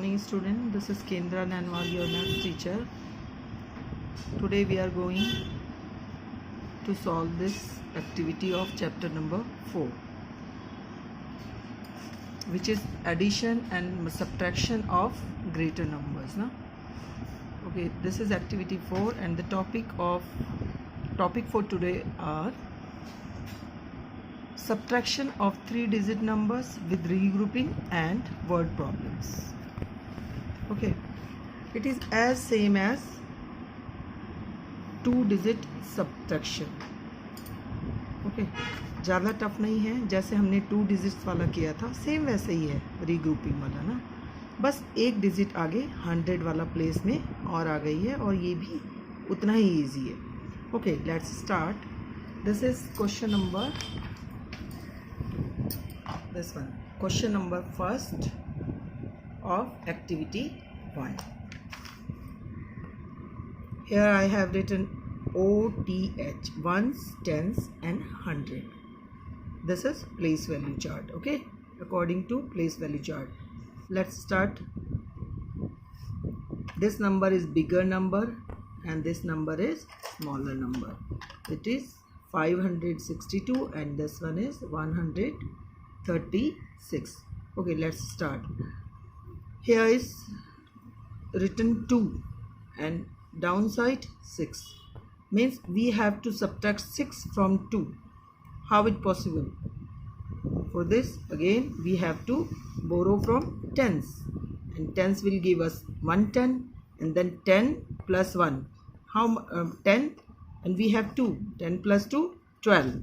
morning student, this is Kendra Nanwal, your maths teacher. Today we are going to solve this activity of chapter number 4, which is addition and subtraction of greater numbers. Okay, this is activity 4 and the topic for today are subtraction of 3-digit numbers with regrouping and word problems. Okay, it is as same as 2-digit subtraction. Okay ज़्यादा tough नहीं है, जैसे हमने 2 digits वाला किया था same वैसे ही है रीग्रुपिंग वाला ना, बस एक डिजिट आगे 100 वाला प्लेस में और आ गई है और ये भी उतना ही इजी है. Okay let's start. This is question number question number first of activity 1. Here I have written OTH, ones, tens and 100. This is place value chart. Okay, according to place value chart. Let's start. This number is bigger number and this number is smaller number. It is 562 and this one is 136. Okay, let's start. Here is written 2 and downside 6, means we have to subtract 6 from 2. How it possible? For this again we have to borrow from tens, and tens will give us 110 and then 10 plus 1. How 10 and we have 2. 10 plus 2 12.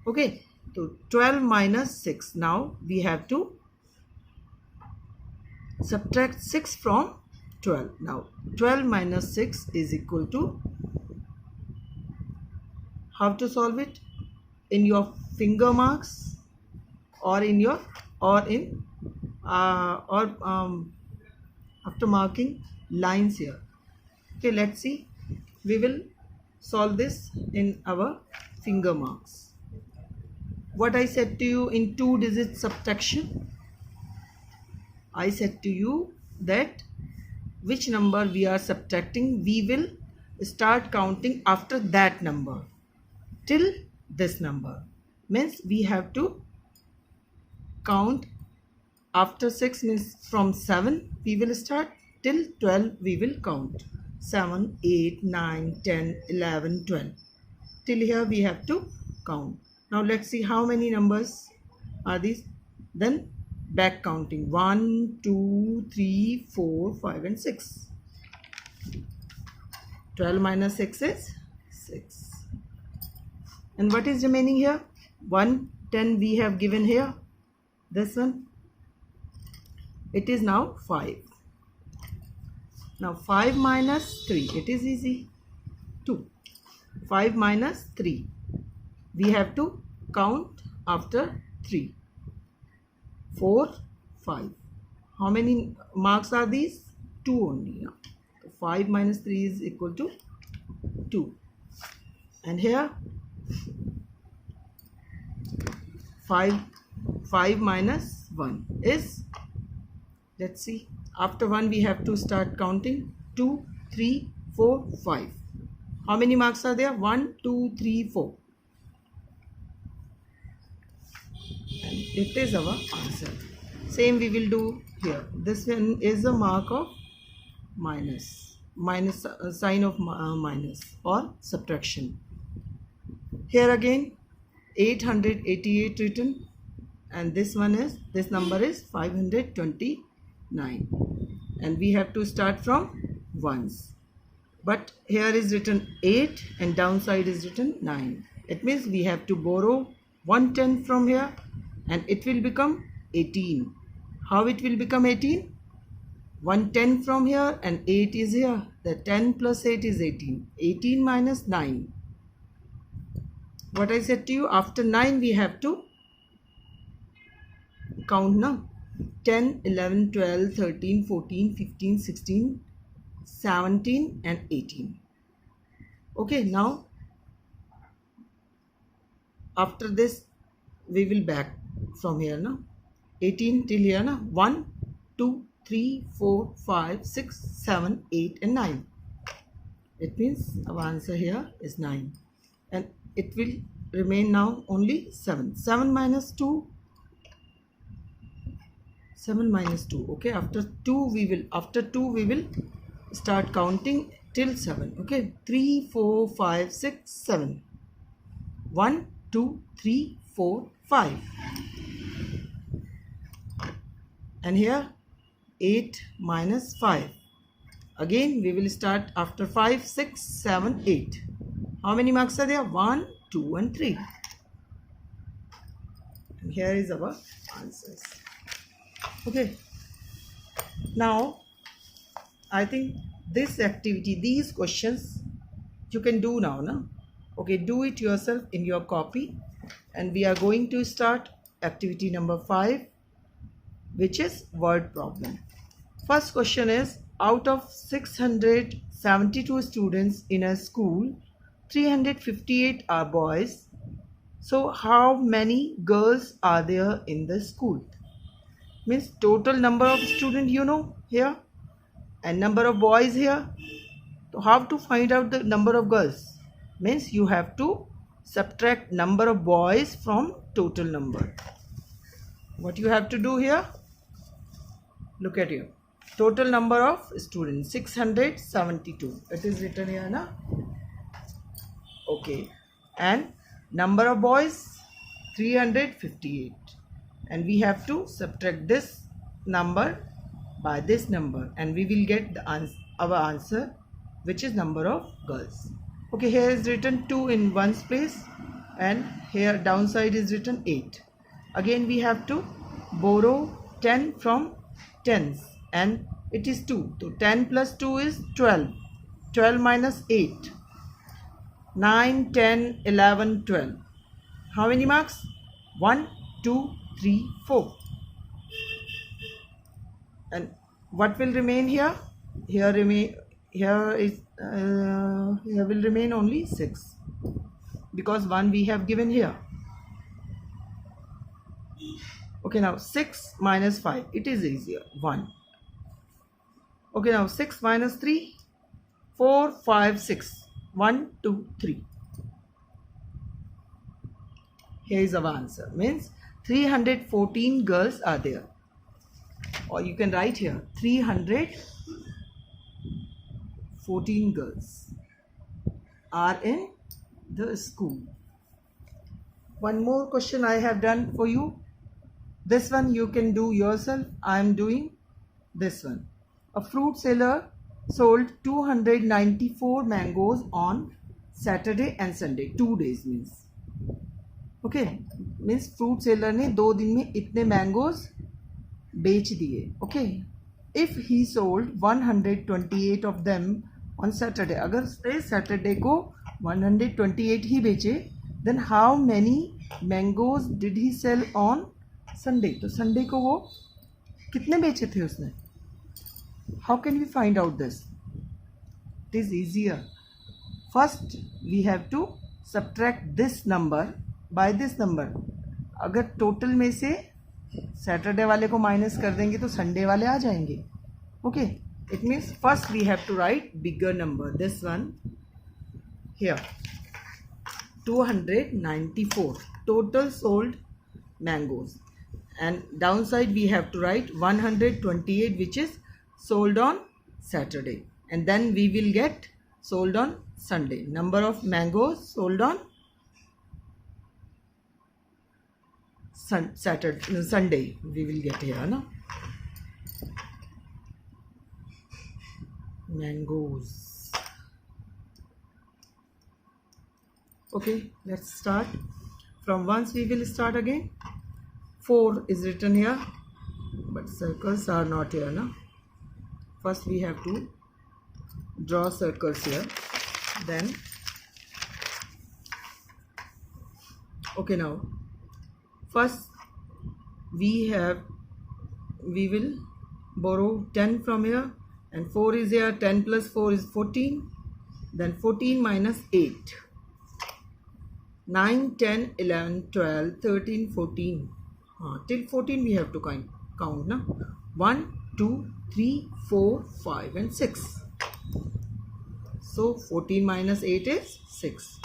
Okay, so 12 minus 6. Now we have to subtract 6 from 12. Now 12 minus 6 is equal to, how to solve it? In your finger marks or in your after marking lines here. Okay, let's see. We will solve this in our finger marks. What I said to you in 2-digit subtraction, I said to you that which number we are subtracting, we will start counting after that number till this number. Means we have to count after 6, means from 7 we will start till 12 we will count. 7, 8, 9, 10, 11, 12. Till here we have to count. Now let's see how many numbers are these. Then back counting. 1, 2, 3, 4, 5 and 6. 12 minus 6 is 6. And what is remaining here? 110 we have given here. This one. It is now 5. Now 5 minus 3. It is easy. 2. 5 minus 3. We have to count after 3. 4, 5. How many marks are these? 2 only. Now 5 minus 3 is equal to 2. And here 5 minus 1 is, let's see, after 1 we have to start counting. 2, 3, 4, 5. How many marks are there? 1, 2, 3, 4. And it is our answer. Same we will do here. This one is a mark of minus sign of minus or subtraction. Here again 888 written, and this number is 529, and we have to start from ones. But here is written 8 and downside is written 9. It means we have to borrow 110 from here and it will become 18. How it will become 18? 110 from here and 8 is here. The 10 plus 8 is 18. 18 minus 9. What I said to you, after 9 we have to count now. 10, 11, 12, 13, 14, 15, 16, 17 and 18. Okay, now after this we will back from here now. 18 till here now. 1, 2, 3, 4, 5, 6, 7, 8 and 9. It means our answer here is 9. And it will remain now only 7. 7 minus 2. 7 minus 2. Okay, after 2 we will start counting till 7. Okay, 3, 4, 5, 6, 7. 1, 2, 3, 4, 5. And here 8 minus 5. Again we will start after 5, 6, 7, 8. How many marks are there? 1, 2 and 3. And here is our answers. Okay. Now I think this activity, these questions you can do now, na? Okay, do it yourself in your copy. And we are going to start activity number 5, which is word problem. First question is, out of 672 students in a school, 358 are boys. So how many girls are there in the school? Means total number of students you know here and number of boys here. So how to find out the number of girls? Means you have to subtract number of boys from total number. What you have to do here? Look at here. Total number of students 672. It is written here, na? Okay. And number of boys 358. And we have to subtract this number by this number, and we will get our answer, which is number of girls. Okay, here is written 2 in one place, and here downside is written 8. Again we have to borrow 10 from tens, and it is 2. So 10 plus 2 is 12. 12 minus 8. 9, 10, 11, 12. How many marks? 1, 2, 3, 4. And what will remain here? Here will remain only 6, because 1 we have given here. Okay, now 6 minus 5. It is easier. 1. Okay, now 6 minus 3. 4, 5, 6. 1, 2, 3. Here is our answer. Means 314 girls are there. Or you can write here 314 girls are in the school. One more question I have done for you. This one you can do yourself. I am doing this one. A fruit seller sold 294 mangoes on Saturday and Sunday. 2 days means. Okay, means fruit seller ने 2 दिन में इतने mangoes बेच दिए. Okay, if he sold 128 of them on Saturday, अगर Saturday को 128 ही बेचे, then how many mangoes did he sell on Sunday? तो Sunday को वो कितने बेचे थे उसने? How can we find out this? It is easier. First we have to subtract this number by this number. अगर टोटल में से सैटरडे वाले को माइनस कर देंगे तो संडे वाले आ जाएंगे. Okay, it means first we have to write bigger number. This one here 294 total sold mangoes, and downside we have to write 128, which is sold on Saturday, and then we will get sold on Sunday. Number of mangoes sold on Sunday we will get here, no? Mangoes. Okay, let's start. From once we will start again. 4 is written here, but circles are not here, no? First we have to draw circles here. Then, okay, now first we will borrow 10 from here, and 4 is here. 10 plus 4 is 14. Then 14 minus 8. 9, 10, 11, 12, 13, 14. Till 14 we have to count, no? 1, 2, 3, 4, 5 and 6. So 14 minus 8 is 6.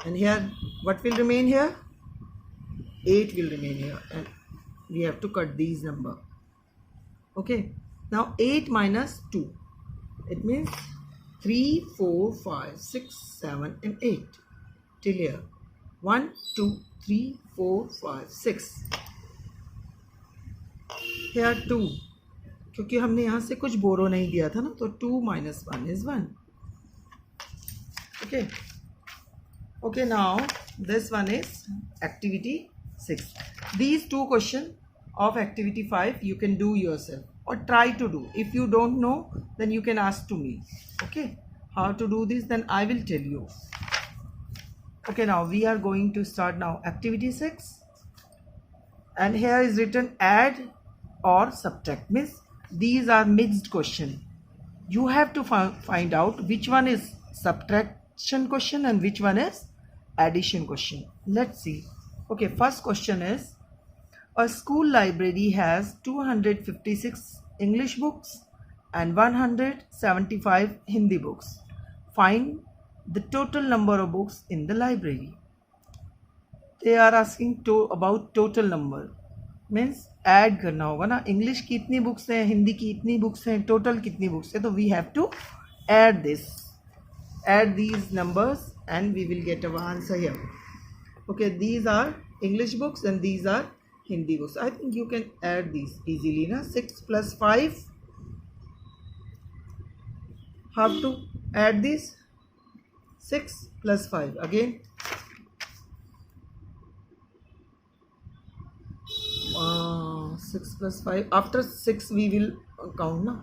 And here what will remain here? 8 will remain here, and we have to cut these number. Okay, now 8 minus 2, it means 3, 4, 5, 6, 7 and 8 till here. 1, 2, 3, 4, 5, 6. Here 2, क्योंकि हमने यहाँ से कुछ बोरो नहीं दिया था ना, तो 2 minus 1 is 1. Okay, now this one is activity 6. These two questions of activity 5 you can do yourself or try to do. If you don't know, then you can ask to me. Okay, how to do this, then I will tell you. Okay, now we are going to start now activity 6, and here is written add or subtract, means these are mixed question. You have to find out which one is subtraction question and which one is addition question. Let's see. Okay, first question is, a school library has 256 English books and 175 Hindi books. Find the total number of books in the library. They are asking about total number, means add करना होगा ना, English की इतनी books हैं, हिंदी की इतनी books हैं, total कितनी बुक्स है, तो we have to add this, add these numbers and we will get our answer here. Okay, these are English books and these are Hindi books. I think you can add these easily na. 6 plus 5, how to add this? 6 plus 5 again. 6 plus 5, after 6 we will count na.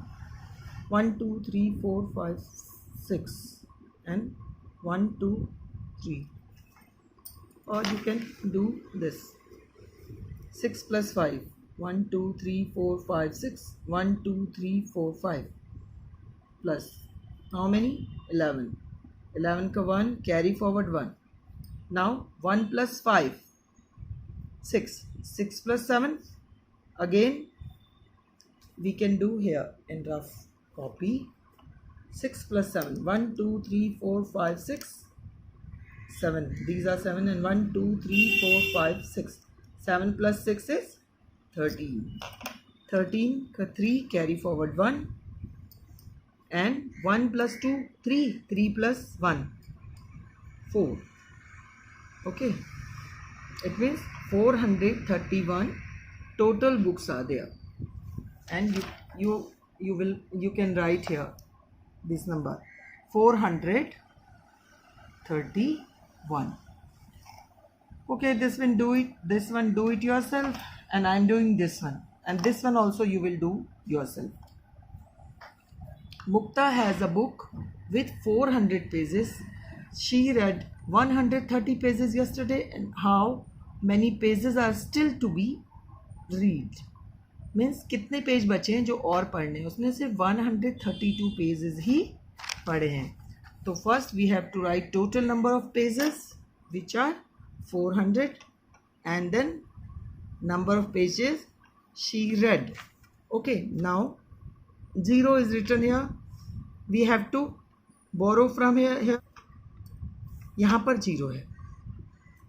1, 2, 3, 4, 5, 6 and 1, 2, 3. Or you can do this, 6 plus 5, 1, 2, 3, 4, 5, 6, 1, 2, 3, 4, 5 plus how many? 11. 11 ka 1, carry forward 1. Now 1 plus 5, 6. 6 plus 7, again we can do here in rough copy. 6 plus 7, 1, 2, 3, 4, 5, 6, 7. These are 7 and 1, 2, 3, 4, 5, 6. 7 plus 6 is 13. 13 ka 3, carry forward 1. And 1 plus 2, 3. 3 plus 1, 4. Okay. It means 431 total books are there. And you can write here this number, 431. Okay, this one do it yourself, and I am doing this one, and this one also you will do yourself. Mukta has a book with 400 pages. She read 130 pages yesterday, and how many pages are still to be read? Means कितने page बचे हैं जो और पढ़ने हैं, उसने सिर्फ 132 pages ही पढ़े हैं. तो first we have to write total number of pages which are 400 and then number of pages she read. Okay, now 0 is written here, we have to borrow from here. यहाँ पर 0 है,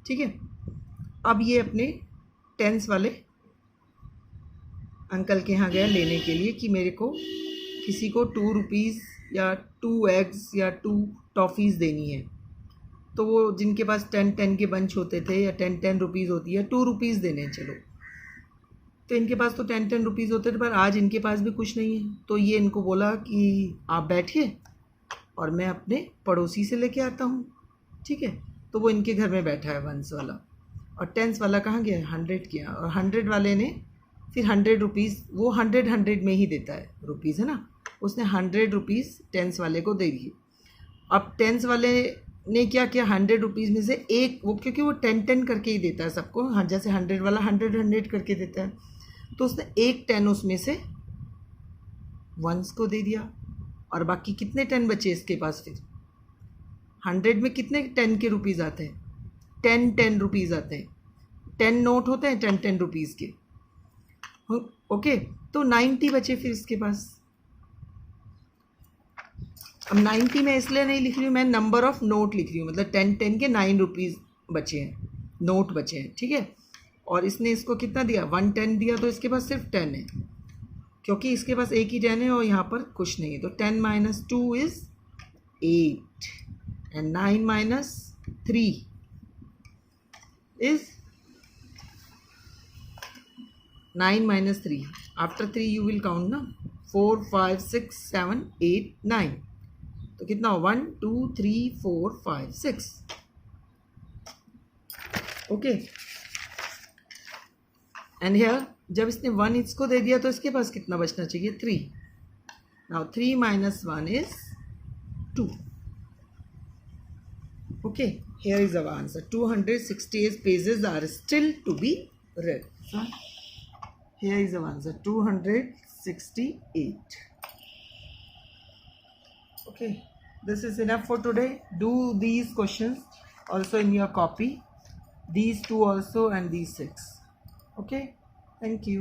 ठीक है. अब ये अपने टेंस वाले अंकल के यहाँ गया लेने के लिए कि मेरे को किसी को 2 रुपीज़ या 2 एग्स या 2 टॉफ़ीज़ देनी है. तो वो जिनके पास 10 के बंच होते थे या 10 रुपीज़ होती है, 2 रुपीज़ देने हैं. चलो, तो इनके पास तो 10 रुपीज़ होते थे, पर आज इनके पास भी कुछ नहीं है. तो ये इनको बोला कि आप बैठिए और मैं अपने पड़ोसी से लेके आता हूँ, ठीक है. तो वो इनके घर में बैठा है 1 वाला, और 10 वाला कहाँ गया? 100 किया. और 100 वाले ने फिर 100 रुपीज़, वो 100 में ही देता है, रुपीज़ है ना, उसने 100 रुपीज़ 10 वाले को दे दिए. अब 10 वाले ने क्या किया, 100 रुपीज़ में से एक, वो क्योंकि वो 10 करके ही देता है सबको, हाँ, जैसे 100 वाला 100 करके देता है, तो उसने एक 10 उसमें से 1s को दे दिया. और बाकी कितने 10 बचे इसके पास? फिर 100 में कितने 10 के रुपीज़ आते हैं? 10 रुपीज़ आते हैं. 10 नोट होते हैं 10 रुपीज़ के. ओके, तो 90 बचे फिर इसके पास। अब 90 में इसलिए नहीं लिख रही हूँ, मैं नंबर ऑफ नोट लिख रही हूँ, मतलब 10 के 9 रुपीज़ बचे हैं, नोट बचे हैं, ठीक है। और इसने इसको कितना दिया, 110 दिया, तो इसके पास सिर्फ 10 है, क्योंकि इसके पास एक ही 10 है और यहाँ पर कुछ नहीं है। तो 10 - 2 is 8 and 9 - 3 is 9 - 3। After 3 you will count ना, 4 5 6 7 8 9, तो कितना हो, 1 2 3 4 5 6। ओके, एंड हियर जब इसने 1 इसको दे दिया तो इसके पास कितना बचना चाहिए, 3। Now 3 - 1 is 2। Okay, here is our answer. 268 pages are still to be read. So, here is our answer, 268. Okay, this is enough for today. Do these questions also in your copy, these two also and these 6. Okay, thank you.